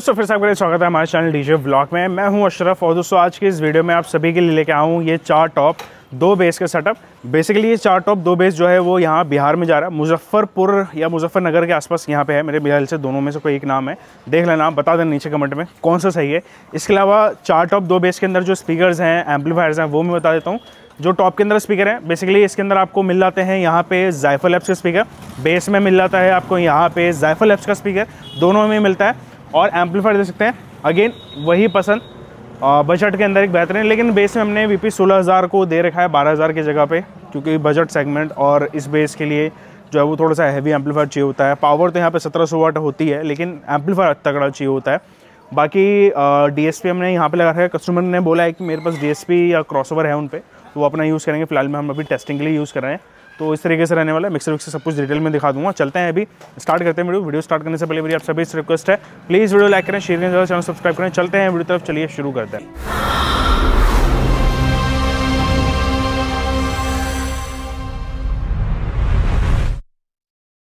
दोस्तों फिर से आपका स्वागत है हमारे चैनल डीजे व्लॉग में। मैं हूं अशरफ और दोस्तों आज के इस वीडियो में आप सभी के लिए लेके आया हूं ये 4 टॉप 2 बेस का सेटअप। बेसिकली ये 4 टॉप 2 बेस जो है वो यहाँ बिहार में जा रहा है, मुजफ्फरपुर या मुजफ्फरनगर के आसपास यहाँ पे है। मेरे ख्याल से दोनों में से कोई एक नाम है, देख लेना, आप बता देना नीचे कमेंट में कौन सा सही है। इसके अलावा 4 टॉप 2 बेस के अंदर जो स्पीकर्स हैं, एम्पलीफायर्स हैं, वो मैं बता देता हूँ। जो टॉप के अंदर स्पीकर है बेसिकली इसके अंदर आपको मिल जाते हैं यहाँ पे ज़ायफा लैब्स का स्पीकर, बेस में मिल जाता है आपको यहाँ पे ज़ायफा लैब्स का स्पीकर, दोनों में मिलता है। और एम्पलीफायर दे सकते हैं, अगेन वही पसंद बजट के अंदर एक बेहतरीन, लेकिन बेस में हमने VP 16000 को दे रखा है 12000 की जगह पे, क्योंकि बजट सेगमेंट और इस बेस के लिए जो है वो थोड़ा सा हैवी एम्पलीफायर चाहिए होता है। पावर तो यहाँ पे 1700 वाट होती है, लेकिन एम्पलीफायर तगड़ा चाहिए होता है। बाकी DSP हमने यहाँ पे लगा रखा है, कस्टमर ने बोला है कि मेरे पास DSP या क्रॉसओवर है उन पर, तो वो अपना यूज़ करेंगे। फिलहाल में हम अभी टेस्टिंग के लिए यूज़ कर रहे हैं, तो इस तरीके से रहने वाला है। मिक्सर विक्सर सब कुछ डिटेल में दिखा दूंगा। चलते हैं अभी, स्टार्ट करते हैं वीडियो स्टार्ट करने से पहले मेरी आप सभी से रिक्वेस्ट है, प्लीज़ वीडियो लाइक करें, शेयर करें, चैनल सब्सक्राइब करें। चलते हैं वीडियो तरफ, चलिए शुरू करते हैं।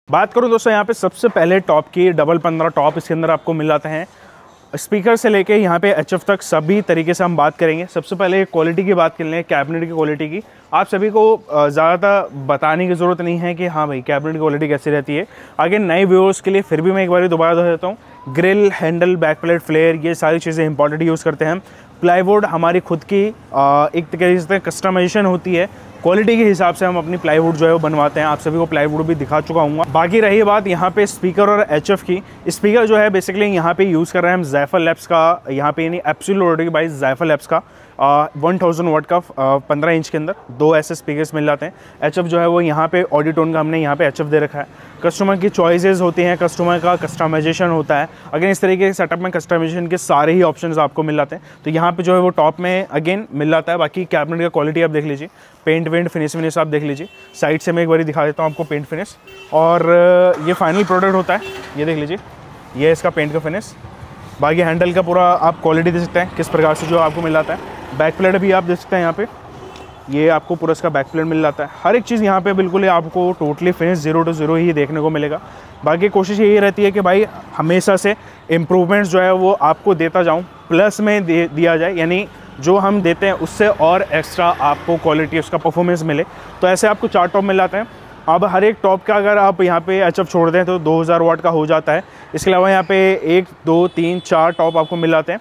बात करूं दोस्तों यहाँ पे सबसे पहले टॉप की डबल 15 टॉप इसके अंदर आपको मिल जाते हैं। स्पीकर से लेके यहाँ पे HF तक सभी तरीके से हम बात करेंगे। सबसे पहले क्वालिटी की बात कर लें, कैबिनेट की क्वालिटी की। आप सभी को ज़्यादा बताने की ज़रूरत नहीं है कि हाँ भाई कैबिनेट की क्वालिटी कैसी रहती है। आगे नए व्यूअर्स के लिए फिर भी मैं एक बार दोबारा बता देता हूँ, grill, handle, back plate, flare, ये सारी चीज़ें इंपॉर्टेंट यूज़ करते हैं हम। प्लाईवुड हमारी खुद की एक तरीके से कस्टमाइजेशन होती है, क्वालिटी के हिसाब से हम अपनी प्लाईवुड जो है वो बनवाते हैं। आप सभी को प्लाईवुड भी दिखा चुका हूँ। बाकी रही बात यहाँ पे स्पीकर और HF की, स्पीकर जो है बेसिकली यहाँ पे यूज़ कर रहे हैं हम ज़ायफा लैब्स का, यहाँ पे यानी एब्सोल्यूट ऑडियो बाय ज़ायफा लैब्स का 1000 वाट का 15 इंच के अंदर 2 ऐसे स्पीकर्स मिल जाते हैं। HF जो है वो यहाँ पे ऑडियोटोन का हमने यहाँ पे HF दे रखा है। कस्टमर की चॉइसेस होती हैं, कस्टमर का कस्टमाइजेशन होता है। अगेन इस तरीके के सेटअप में कस्टमाइजेशन के सारे ही ऑप्शंस आपको मिल जाते हैं, तो यहाँ पे जो है वो टॉप में अगेन मिल जाता है। बाकी कैबिनेट का क्वालिटी आप देख लीजिए, पेंट वेंट फिनिश आप देख लीजिए। साइड से मैं एक बार दिखा देता हूँ आपको पेंट फिनिश, और ये फाइनल प्रोडक्ट होता है, ये देख लीजिए, ये इसका पेंट का फिनिश। बाकी हैंडल का पूरा आप क्वालिटी दे सकते हैं किस प्रकार से जो आपको मिल जाता है। बैक प्लेट भी आप देख सकते हैं यहाँ पे, ये आपको पूरा इसका बैक प्लेट मिल जाता है। हर एक चीज़ यहाँ पे बिल्कुल आपको टोटली फिनिश 0 to 0 ही देखने को मिलेगा। बाकी कोशिश यही रहती है कि भाई हमेशा से इम्प्रूवमेंट्स जो है वो आपको देता जाऊँ, प्लस में दिया जाए, यानी जो हम देते हैं उससे और एक्स्ट्रा आपको क्वालिटी, उसका परफॉर्मेंस मिले। तो ऐसे आपको 4 टॉप मिल जाते हैं। अब हर एक टॉप का अगर आप यहाँ पे HF छोड़ दें तो 2000 वाट का हो जाता है। इसके अलावा यहाँ पे 1 2 3 4 टॉप आपको मिल जाते हैं।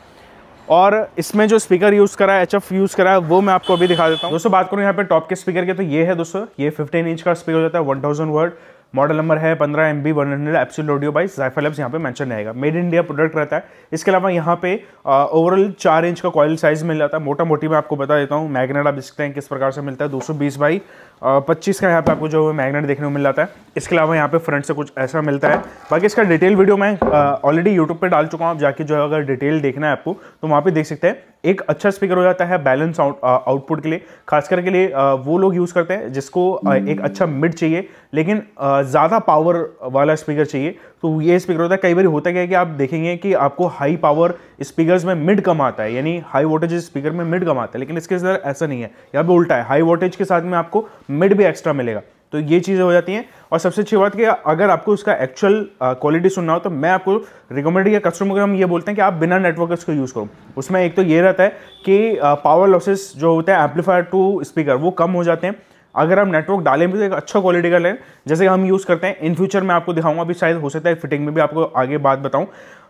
और इसमें जो स्पीकर यूज़ करा है, HF यूज़ करा है, वो मैं आपको अभी दिखा देता हूँ। दोस्तों बात करूँ यहाँ पे टॉप के स्पीकर के, तो ये है दोस्तों, ये 15 इंच का स्पीकर हो जाता है, 1000 वाट, मॉडल नंबर है 15 MB 100 एब्सोल्यूट ऑडियो बाय ज़ायफा लैब्स, यहाँ पे मेंशन रहेगा। मेड इन इंडिया प्रोडक्ट रहता है। इसके अलावा यहाँ पे ओवरऑल 4 इंच का कॉइल साइज मिल जाता है। मोटा मोटी मैं आपको बता देता हूँ, मैग्नेट आप देख सकते हैं किस प्रकार से मिलता है, 220 बाई 25 का यहाँ पे आपको जो मैग्नेट देखने को मिल जाता है। इसके अलावा यहाँ पे फ्रंट से कुछ ऐसा मिलता है। बाकी इसका डिटेल वीडियो मैं ऑलरेडी यूट्यूब पे डाल चुका हूँ, आप जाके जो है अगर डिटेल देखना है आपको तो वहाँ पे देख सकते हैं। एक अच्छा स्पीकर हो जाता है बैलेंस आउटपुट के लिए, खासकर के लिए वो लोग यूज़ करते हैं जिसको एक अच्छा मिड चाहिए लेकिन ज़्यादा पावर वाला स्पीकर चाहिए, तो ये स्पीकर होता है। कई बार होता क्या है कि आप देखेंगे कि आपको हाई पावर स्पीकर्स में मिड कम आता है, यानी हाई वोल्टेज स्पीकर में मिड कम आता है, लेकिन इसके अंदर ऐसा नहीं है, यहाँ पे उल्टा है, हाई वोल्टेज के साथ में आपको मिड भी एक्स्ट्रा मिलेगा। तो ये चीज़ें हो जाती हैं। और सबसे अच्छी बात कि अगर आपको उसका एक्चुअल क्वालिटी सुनना हो तो मैं आपको रिकमेंड किया, कस्टमर को हम ये बोलते हैं कि आप बिना नेटवर्क इसको यूज़ करो। उसमें एक तो ये रहता है कि पावर लॉसेस जो होते हैं एम्पलीफायर टू स्पीकर वो कम हो जाते हैं। अगर हम नेटवर्क डालें भी तो एक अच्छा क्वालिटी का लें, जैसे हम यूज़ करते हैं। इन फ्यूचर मैं आपको दिखाऊंगा, अभी शायद हो सकता है फिटिंग में भी आपको आगे बात बताऊं।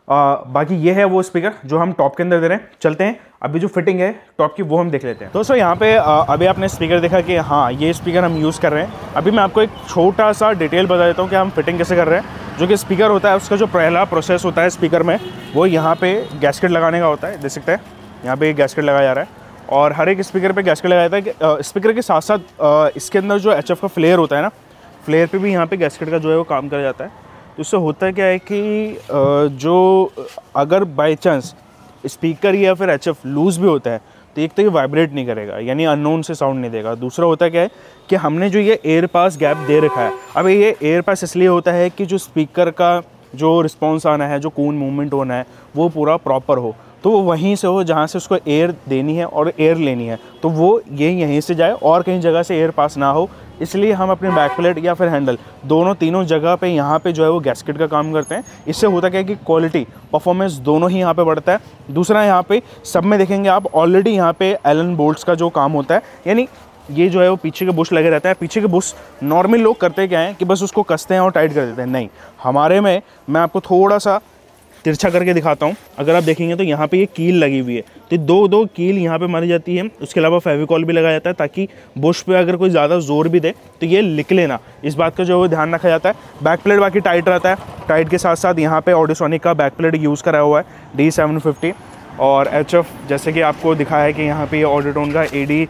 बाकी ये है वो स्पीकर जो हम टॉप के अंदर दे रहे हैं। चलते हैं अभी जो फिटिंग है टॉप की वो हम देख लेते हैं। दोस्तों यहाँ पे अभी आपने स्पीकर देखा कि हाँ ये स्पीकर हम यूज़ कर रहे हैं। अभी मैं आपको एक छोटा सा डिटेल बता देता हूँ कि हम फिटिंग कैसे कर रहे हैं। जो कि स्पीकर होता है उसका जो पहला प्रोसेस होता है स्पीकर में, वो यहाँ पे गैस्केट लगाने का होता है। देख सकते हैं यहाँ पे गैस्केट लगाया जा रहा है, और हर एक स्पीकर पे गैस्केट लगाया जाता है कि स्पीकर के साथ साथ इसके अंदर जो HF का फ्लेयर होता है ना, फ्लेयर पे भी यहाँ पे गैस्केट का जो है वो काम करा जाता है। तो इससे होता है क्या है कि जो अगर बाई चांस स्पीकर या फिर HF लूज़ भी होता है तो एक तो ये वाइब्रेट नहीं करेगा, यानी अननोन से साउंड नहीं देगा। दूसरा होता है क्या है कि हमने जो ये एयर पास गैप दे रखा है, अब ये एयर पास इसलिए होता है कि जो स्पीकर का जो रिस्पॉन्स आना है, जो कून मूवमेंट होना है, वो पूरा प्रॉपर हो। तो वो वहीं से हो जहाँ से उसको एयर देनी है और एयर लेनी है, तो वो ये यहीं से जाए और कहीं जगह से एयर पास ना हो, इसलिए हम अपने बैक प्लेट या फिर हैंडल दोनों तीनों जगह पे यहाँ पे जो है वो गैस्केट का काम करते हैं। इससे होता क्या है कि क्वालिटी परफॉर्मेंस दोनों ही यहाँ पे बढ़ता है। दूसरा यहाँ पे सब में देखेंगे आप ऑलरेडी यहाँ पे एलन बोल्ट्स का जो काम होता है, यानी ये जो है वो पीछे के बुश लगे रहता है। पीछे के बुश नॉर्मल लोग करते क्या हैं कि बस उसको कसते हैं और टाइट कर देते हैं, नहीं, हमारे में मैं आपको थोड़ा सा तिरछा करके दिखाता हूँ। अगर आप देखेंगे तो यहाँ पे ये कील लगी हुई है, तो दो कील यहाँ पे मारी जाती है। उसके अलावा फेविकॉल भी लगाया जाता है ताकि बुश पे अगर कोई ज़्यादा जोर भी दे तो ये निकले ना, इस बात का जो है ध्यान रखा जाता है। बैक प्लेट बाकी टाइट रहता है। टाइट के साथ साथ यहाँ पे ऑडियोसोनिक का बैक प्लेट यूज़ करा हुआ है D750 और HF, जैसे कि आपको दिखाया है कि यहाँ पे ऑडियोटोन का AD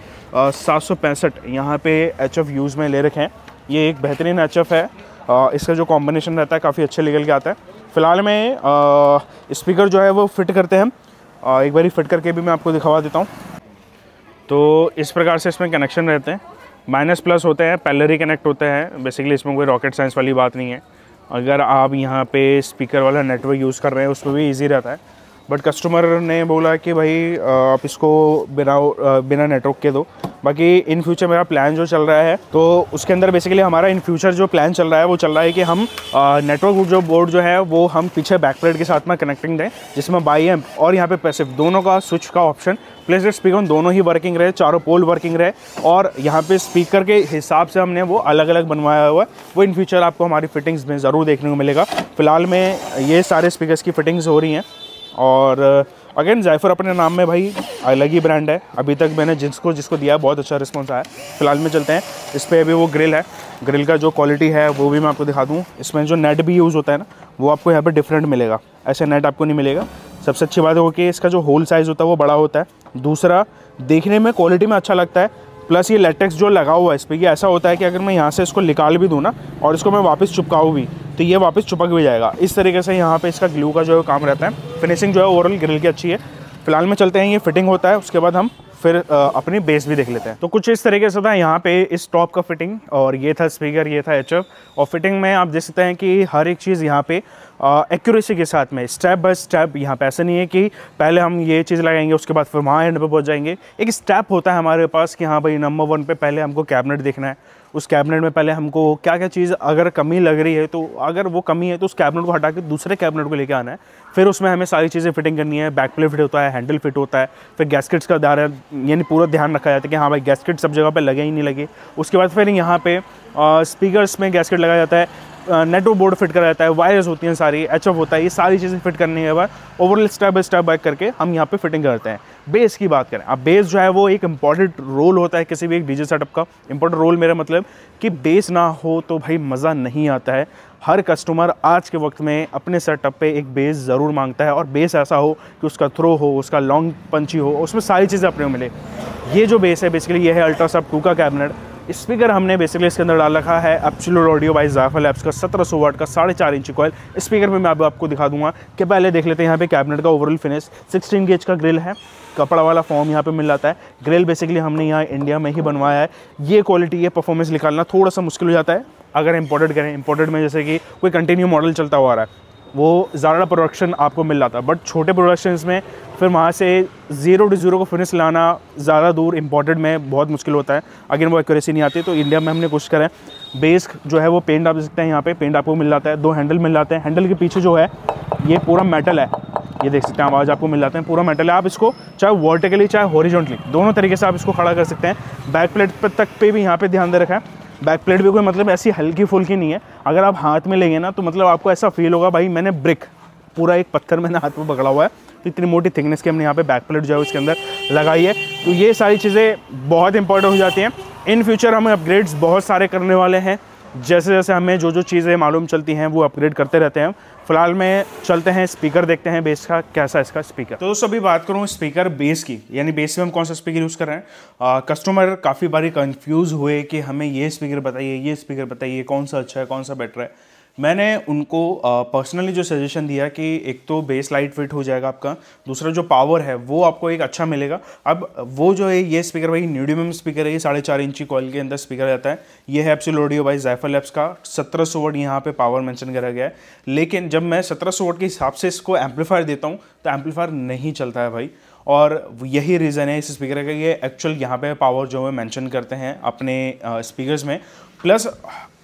765 यहाँ पे HF यूज़ में ले रखे हैं। ये एक बेहतरीन HF है। इसका जो कॉम्बिनेशन रहता है काफ़ी अच्छे निकल के आता है। फ़िलहाल में स्पीकर जो है वो फिट करते हैं हम, एक बारी फिट करके भी मैं आपको दिखवा देता हूँ। तो इस प्रकार से इसमें कनेक्शन रहते हैं, माइनस प्लस होते हैं, पैरेलली कनेक्ट होते हैं। बेसिकली इसमें कोई रॉकेट साइंस वाली बात नहीं है। अगर आप यहाँ पे स्पीकर वाला नेटवर्क यूज़ कर रहे हैं उसमें भी ईजी रहता है, बट कस्टमर ने बोला कि भाई आप इसको बिना नेटवर्क के दो। बाकी इन फ्यूचर मेरा प्लान जो चल रहा है तो उसके अंदर बेसिकली हमारा इन फ्यूचर जो प्लान चल रहा है वो चल रहा है कि हम नेटवर्क जो बोर्ड जो है वो हम पीछे बैक प्लेट के साथ में कनेक्टिंग दें, जिसमें बाई एम्प और यहाँ पे पैसिव दोनों का स्विच का ऑप्शन, प्लस स्पीकर दोनों ही वर्किंग रहे, चारों पोल वर्किंग रहे। और यहाँ पे स्पीकर के हिसाब से हमने वो अलग अलग बनवाया हुआ है। वो इन फ्यूचर आपको हमारी फिटिंग्स में ज़रूर देखने को मिलेगा। फ़िलहाल में ये सारे स्पीकर्स की फिटिंग्स हो रही हैं। और अगेन ज़ायफर अपने नाम में भाई अलग ही ब्रांड है। अभी तक मैंने जिसको दिया बहुत अच्छा रिस्पॉन्स आया। फिलहाल में चलते हैं इस पर। अभी वो ग्रिल है, ग्रिल का जो क्वालिटी है वो भी मैं आपको दिखा दूँ। इसमें जो नेट भी यूज़ होता है ना वो आपको यहाँ पे डिफरेंट मिलेगा, ऐसे नेट आपको नहीं मिलेगा। सबसे अच्छी बात है वो कि इसका जो होल साइज़ होता है वो बड़ा होता है। दूसरा, देखने में क्वालिटी में अच्छा लगता है। प्लस ये लेटेक्स जो लगा हुआ है इस पर, ये ऐसा होता है कि अगर मैं यहाँ से इसको निकाल भी दूँ ना और इसको मैं वापस चिपकाऊँ भी तो ये वापस चिपक भी जाएगा। इस तरीके से यहाँ पे इसका ग्लू का जो है काम रहता है। फिनिशिंग जो है ओवरऑल ग्रिल की अच्छी है। फिलहाल में चलते हैं, ये फिटिंग होता है, उसके बाद हम फिर अपनी बेस भी देख लेते हैं। तो कुछ इस तरीके से था यहाँ पे इस टॉप का फिटिंग, और ये था स्पीकर, ये था HF। और फिटिंग में आप देख सकते हैं कि हर एक चीज़ यहाँ पे एक्यूरेसी के साथ में स्टेप बाय स्टेप। यहाँ पे ऐसा नहीं है कि पहले हम ये चीज़ लगाएंगे उसके बाद फिर वहाँ एंड पे पहुँच जाएंगे। एक स्टेप होता है हमारे पास कि हाँ भाई नंबर 1 पे पहले हमको कैबिनेट देखना है। उस कैबिनेट में पहले हमको क्या क्या चीज़ अगर कमी लग रही है तो अगर वो कमी है तो उस कैबिनेट को हटा के दूसरे कैबिनेट को लेके आना है। फिर उसमें हमें सारी चीज़ें फिटिंग करनी है। बैक प्लेट फिट होता है, हैंडल फिट होता है, फिर गैस्केट्स का यानी पूरा ध्यान रखा जाता है कि हाँ भाई गैस्केट सब जगह पे लगे ही नहीं लगे। उसके बाद फिर यहाँ पे स्पीकर्स में गैस्केट लगाया जाता है, नेटवर्क बोर्ड फिट करा जाता है, वायर्स होती हैं सारी, HF होता है। ये सारी चीज़ें फिट करने के बाद overall step by step back करके हम यहाँ पे फिटिंग करते हैं। बेस की बात करें, अब बेस जो है वो एक इंपॉर्टेंट रोल होता है किसी भी एक डीजे सेटअप का। इंपॉर्टेंट रोल मेरा मतलब कि बेस ना हो तो भाई मज़ा नहीं आता है। हर कस्टमर आज के वक्त में अपने सेटअप पे एक बेस ज़रूर मांगता है, और बेस ऐसा हो कि उसका थ्रो हो, उसका लॉन्ग पंची हो, उसमें सारी चीज़ें अपने को मिले। ये जो बेस है बेसिकली ये है अल्ट्रासाउंड 2 का कैबिनेट। स्पीकर हमने बेसिकली इसके अंदर डाल रखा है एब्सोल्यूट ऑडियो बाय ज़ायफर लैब्स का 1700 वाट का 4.5 इंची कॉइल। स्पीकर में मैं आपको दिखा दूंगा कि पहले देख लेते हैं यहाँ पे कैबिनेट का ओवरऑल फिनिश। 16 गेज का ग्रिल है, कपड़ा वाला फॉर्म यहाँ पे मिल जाता है। ग्रिल बेसिकली हमने यहाँ इंडिया में ही बनवाया है। ये क्वालिटी, ये परफॉर्मेंस निकालना थोड़ा सा मुश्किल हो जाता है अगर इंपोर्टेड करें। इंपोर्टेड में जैसे कि कोई कंटिन्यू मॉडल चलता हुआ रहा है वो ज़्यादा प्रोडक्शन आपको मिल जाता है, बट छोटे प्रोडक्शन में फिर वहाँ से 0 to 0 को फिनिश लाना ज़्यादा दूर इंपोर्टेड में बहुत मुश्किल होता है। अगर वो एक्यूरेसी नहीं आती तो इंडिया में हमने कोशिश करें। बेस जो है वो पेंट आप देख सकते हैं, यहाँ पे पेंट आपको मिल जाता है। 2 हैंडल मिल जाते हैं। हैंडल के पीछे जो है ये पूरा मेटल है, ये देख सकते हैं, आवाज़ आपको मिल जाते हैं, पूरा मेटल है। आप इसको चाहे वर्टिकली चाहे हॉरिजॉन्टली दोनों तरीके से आप इसको खड़ा कर सकते हैं। बैक प्लेट तक पे भी यहाँ पे ध्यान दे रखा है। बैक प्लेट भी कोई मतलब ऐसी हल्की फुल्की नहीं है, अगर आप हाथ में लेंगे ना तो मतलब आपको ऐसा फील होगा भाई मैंने ब्रिक, पूरा एक पत्थर मैंने हाथ में पकड़ा हुआ है। तो इतनी मोटी थिकनेस की हमने यहाँ पे बैक प्लेट जो है उसके अंदर लगाई है। तो ये सारी चीज़ें बहुत इंपॉर्टेंट हो जाती हैं। इन फ्यूचर हम अपग्रेड्स बहुत सारे करने वाले हैं, जैसे जैसे हमें जो चीज़ें मालूम चलती हैं वो अपग्रेड करते रहते हैं। फिलहाल में चलते हैं स्पीकर देखते हैं बेस का कैसा इसका स्पीकर। तो दोस्तों अभी बात करूँ स्पीकर बेस की, यानी बेस में हम कौन सा स्पीकर यूज़ कर रहे हैं। कस्टमर काफ़ी बारी कंफ्यूज हुए कि हमें ये स्पीकर बताइए, ये स्पीकर बताइए, कौन सा अच्छा है, कौन सा बेटर है। मैंने उनको पर्सनली जो सजेशन दिया कि एक तो बेस लाइट फिट हो जाएगा आपका, दूसरा जो पावर है वो आपको एक अच्छा मिलेगा। अब वो जो है ये स्पीकर भाई न्यूडियम स्पीकर है, ये 4.5 इंची कॉइल के अंदर स्पीकर रहता है। ये है एब्सोल्यूट ऑडियो बाय ज़ायफर लैब्स का 1700 वाट यहाँ पे पावर मेंशन करा गया है। लेकिन जब मैं 1700 वाट के हिसाब से इसको एम्पलीफायर देता हूँ तो एम्पलीफायर नहीं चलता है भाई। और यही रीज़न है इस स्पीकर का, ये एक्चुअल यहाँ पे पावर जो है मेंशन करते हैं अपने स्पीकर्स में। प्लस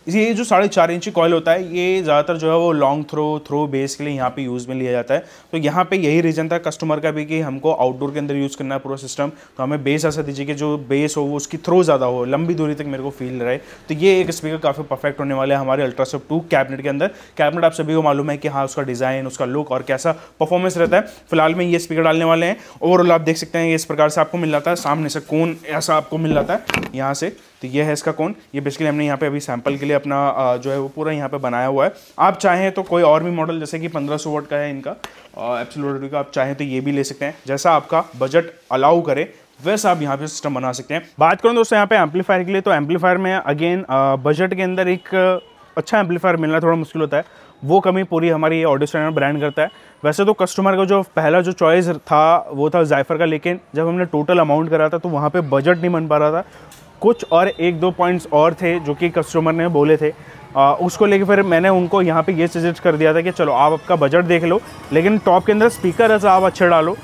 ये जो 4.5 इंची कॉइल होता है ये ज़्यादातर जो है वो लॉन्ग थ्रो बेस के लिए यहाँ पे यूज़ में लिया जाता है। तो यहाँ पे यही रीज़न था कस्टमर का भी कि हमको आउटडोर के अंदर यूज़ करना है पूरा सिस्टम, तो हमें बेस ऐसा दीजिए कि जो बेस हो वो उसकी थ्रो ज़्यादा हो, लंबी दूरी तक मेरे को फील रहे। तो ये एक स्पीकर काफ़ी परफेक्ट होने वाला है हमारे अल्ट्रासब 2 कैबिनेट के अंदर। कैबिनेट आप सभी को मालूम है कि हाँ उसका डिज़ाइन, उसका लुक और कैसा परफॉर्मेंस रहता है। फिलहाल में ये स्पीकर डालने वाले हैं। ओवरऑल आप देख सकते हैं ये इस प्रकार से आपको मिल जाता है, सामने से कोन ऐसा आपको मिल जाता है यहाँ से। तो ये है इसका कोन, ये बेसिकली हमने यहाँ पे अभी सैंपल के लिए अपना जो है वो पूरा यहाँ पे बनाया हुआ है। आप चाहें तो कोई और भी मॉडल जैसे कि 1500 वाट का है इनका एब्सोल्यूट का, आप चाहें तो ये भी ले सकते हैं, जैसा आपका बजट अलाउ करे वैसा आप यहाँ पे सिस्टम बना सकते हैं। बात करूँ दोस्तों यहाँ पे एम्पलीफायर के लिए, तो एम्पलीफायर में अगेन बजट के अंदर एक अच्छा एम्पलीफायर मिलना थोड़ा मुश्किल होता है, वो कमी पूरी हमारी ऑडियो स्टैंडर्ड ब्रांड करता है। वैसे तो कस्टमर का जो पहला जो चॉइस था वो था ज़ाइफर का, लेकिन जब हमने टोटल अमाउंट करा था तो वहाँ पे बजट नहीं बन पा रहा था। कुछ और 1-2 पॉइंट्स और थे जो कि कस्टमर ने बोले थे, उसको लेके फिर मैंने उनको यहाँ पे ये सजेस्ट कर दिया था कि चलो आप आपका बजट देख लो, लेकिन टॉप के अंदर स्पीकर ऐसा आप अच्छे डालो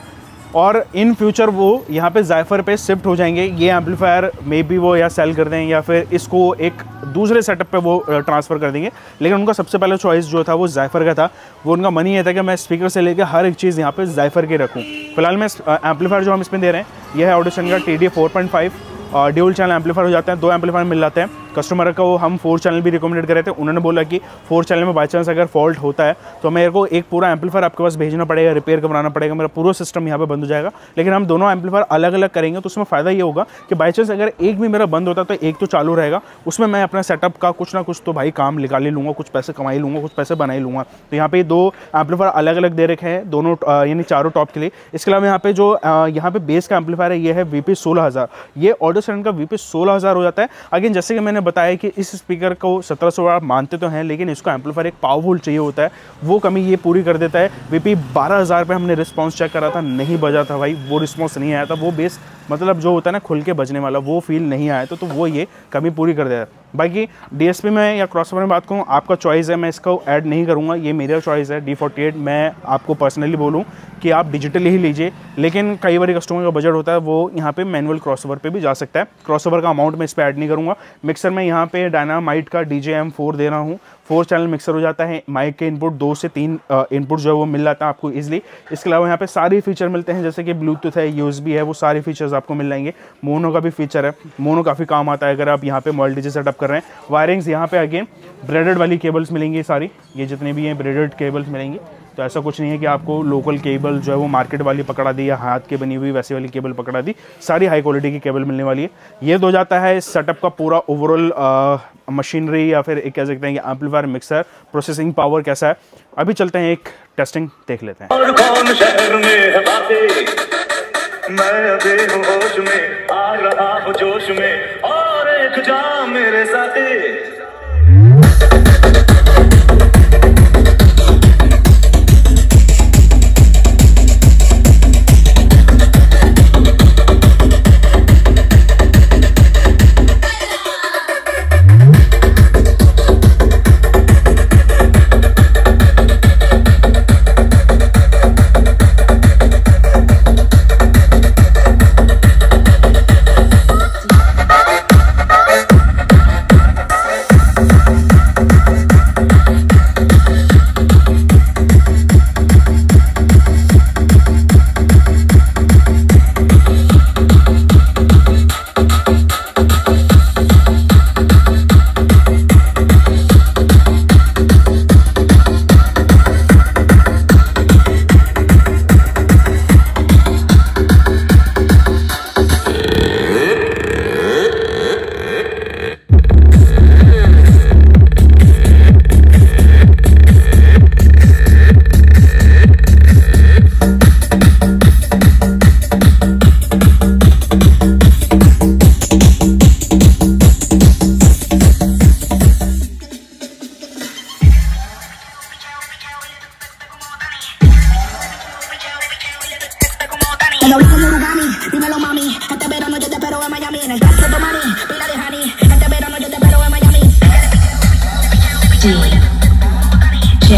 और इन फ्यूचर वो यहाँ पे ज़ाइफर पे शिफ्ट हो जाएंगे। ये एम्पलीफायर मे बी वो या सेल कर दें या फिर इसको एक दूसरे सेटअप पे वो ट्रांसफ़र कर देंगे, लेकिन उनका सबसे पहला चॉइस जो था वो ज़ाइफर का था। वो उनका मन ही ये था कि मैं स्पीकर से लेकर हर एक चीज़ यहाँ पे ज़ाइफर के रखूँ। फिलहाल में एम्पलीफायर जो हम इसमें दे रहे हैं यह है ऑडिशन का TDA 4.5 ड्यूल चैनल एम्पलीफायर हो जाते हैं, 2 एम्पलीफायर मिल जाते हैं। कस्टमर को हम 4 चैनल भी रिकमेंडेड करे थे, उन्होंने बोला कि 4 चैनल में बाई चांस अगर फॉल्ट होता है तो मेरे को एक पूरा एम्पलीफायर आपके पास भेजना पड़ेगा, रिपेयर करवाना पड़ेगा, मेरा पूरा सिस्टम यहाँ पे बंद हो जाएगा। लेकिन हम दोनों एम्पलीफायर अलग अलग करेंगे तो उसमें फ़ायदा ये होगा कि बाई चांस अगर एक भी मेरा बंद होता है तो एक तो चालू रहेगा, उसमें मैं अपना सेटअप का कुछ ना कुछ तो भाई काम निकाल ही लूँगा, कुछ पैसे कमा ही लूँगा, कुछ पैसे बना ही लूँगा। तो यहाँ पे 2 एम्पलीफायर अलग अलग दे रखे हैं दोनों यानी चारों टॉप के लिए। इसके अलावा यहाँ पे जो यहाँ पे बेस का एम्पलीफायर है ये है VP 16000, ये ऑडियो स्टैंडर्ड का VP 16000 हो जाता है। अगेन जैसे कि मैंने बताया कि इस स्पीकर को 1700 आप मानते तो हैं, लेकिन इसको एम्पलीफायर एक पावरफुल चाहिए होता है, वो कमी ये पूरी कर देता है। VP 12000 पे हमने रिस्पांस चेक करा था, नहीं बजा था भाई, वो रिस्पांस नहीं आया था, वो बेस मतलब जो होता है ना खुल के बजने वाला वो फील नहीं आया तो वो ये कमी पूरी कर देता है। बाकी DSP में या क्रॉसओवर में बात करूँ, आपका चॉइस है, मैं इसको ऐड नहीं करूँगा, ये मेरा चॉइस है D48। मैं आपको पर्सनली बोलूँ कि आप डिजिटली ही लीजिए, लेकिन कई बार कस्टमर का बजट होता है वो यहाँ पे मैनुअल क्रॉसओवर पे भी जा सकता है। क्रॉसओवर का अमाउंट मैं इस पर ऐड नहीं करूँगा। मिक्सर में यहाँ पे डायनामाइट का DJM4 दे रहा हूँ, 4 चैनल मिक्सर हो जाता है। माइक के इनपुट 2 से 3 इनपुट जो है वो मिल जाता है आपको ईजिली। इसके अलावा यहाँ पे सारे फीचर मिलते हैं जैसे कि ब्लूटूथ है, USB है, वो सारे फीचर्स आपको मिल जाएंगे। मोनो का भी फीचर है, मोनो काफ़ी काम आता है अगर आप यहाँ पे मल्टी डीजे सेटअप कर रहे हैं। वायरिंग्स यहाँ पे अगेन ब्रेडेड वाली केबल्स मिलेंगी सारी, ये जितने भी हैं ब्रेडेड केबल्स मिलेंगी। तो ऐसा कुछ नहीं है कि आपको लोकल केबल जो है वो मार्केट वाली पकड़ा दी या हाथ के बनी हुई वैसी वाली केबल पकड़ा दी, सारी हाई क्वालिटी की केबल मिलने वाली है। ये हो जाता है इस सेटअप का पूरा ओवरऑल मशीनरी या फिर एक कह सकते हैं कि एम्पलीफायर, मिक्सर, प्रोसेसिंग पावर कैसा है। अभी चलते हैं एक टेस्टिंग देख लेते हैं। और कौन शहर में है बातें, मैं अभी हूँ होश में, आ रहा हूँ जोश में, और एक जा मेरे साथी। Dímelo mami, este verano yo te espero en Miami, en el Castro de Mani, pila de honey, este verano yo te espero en Miami. DJ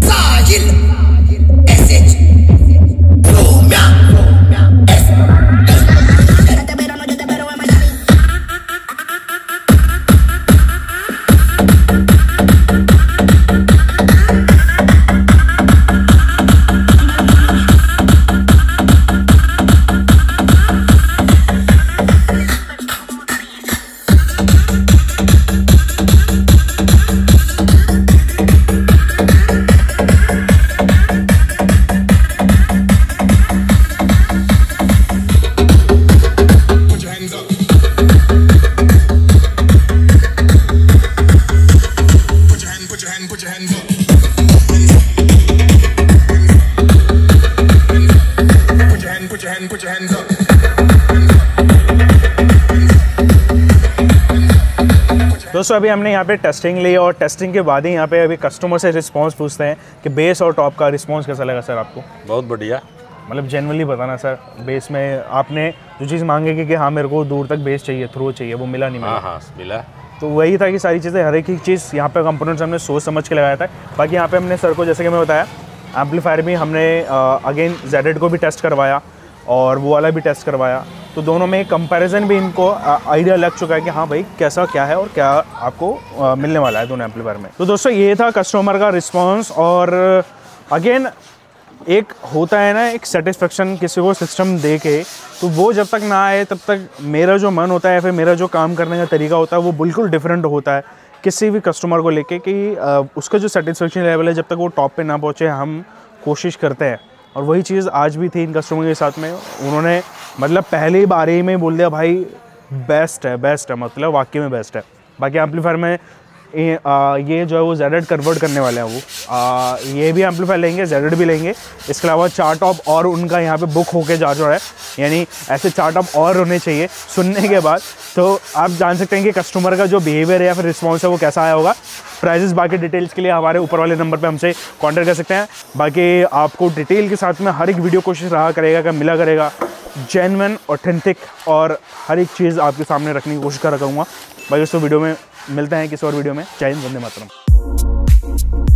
Sajil, SH, Lumia. दोस्तों अभी हमने यहाँ पे टेस्टिंग ली और टेस्टिंग के बाद ही यहाँ पे अभी कस्टमर से रिस्पांस पूछते हैं कि बेस और टॉप का रिस्पांस कैसा लगा सर आपको? बहुत बढ़िया, मतलब जेन्युइनली बताना सर, बेस में आपने जो चीज़ मांगे कि हाँ मेरे को दूर तक बेस चाहिए, थ्रो चाहिए, वो मिला नहीं मिला? हाँ मिला। तो वही था कि सारी चीज़ें, हर एक चीज़ यहाँ पे कंपोनेंट्स हमने सोच समझ के लगाया था। बाकी यहाँ पे हमने सर को जैसे कि मैं बताया, एम्पलीफायर भी हमने अगेन ZZ को भी टेस्ट करवाया और वो वाला भी टेस्ट करवाया, तो दोनों में कंपैरिजन भी इनको आइडिया लग चुका है कि हाँ भाई कैसा क्या है और क्या आपको मिलने वाला है दोनों एम्पलीफायर में। तो दोस्तों ये था कस्टमर का रिस्पांस। और अगेन एक होता है ना एक सेटिस्फेक्शन किसी को सिस्टम दे के, तो वो जब तक ना आए तब तक मेरा जो मन होता है फिर मेरा जो काम करने का तरीका होता है वो बिल्कुल डिफरेंट होता है किसी भी कस्टमर को लेके कि उसका जो सेटिस्फेक्शन लेवल है जब तक वो टॉप पे ना पहुँचे हम कोशिश करते हैं। और वही चीज़ आज भी थी इन कस्टमर के साथ में। उन्होंने मतलब पहली बारी में बोल दिया भाई बेस्ट है, मतलब वाकई में बेस्ट है। बाकी एम्पलीफायर में ये जो है वो ZZ कन्वर्ट करने वाले हैं वो ये भी एम्पलीफायर लेंगे, ZZ भी लेंगे। इसके अलावा 4 टॉप और उनका यहाँ पे बुक होके जा रहा है, यानी ऐसे 4 टॉप और होने चाहिए सुनने के बाद। तो आप जान सकते हैं कि कस्टमर का जो बिहेवियर है या फिर रिस्पॉन्स है वो कैसा आया होगा। प्राइजेस बाकी डिटेल्स के लिए हमारे ऊपर वाले नंबर पे हमसे कांटेक्ट कर सकते हैं। बाकी आपको डिटेल के साथ में हर एक वीडियो कोशिश रहा करेगा कि मिला करेगा जेन्युइन, ऑथेंटिक और हर एक चीज़ आपके सामने रखने की कोशिश करूँगा। बाकी दोस्तों वीडियो में मिलते हैं किसी और वीडियो में। जय हिंद, वंदे मातरम।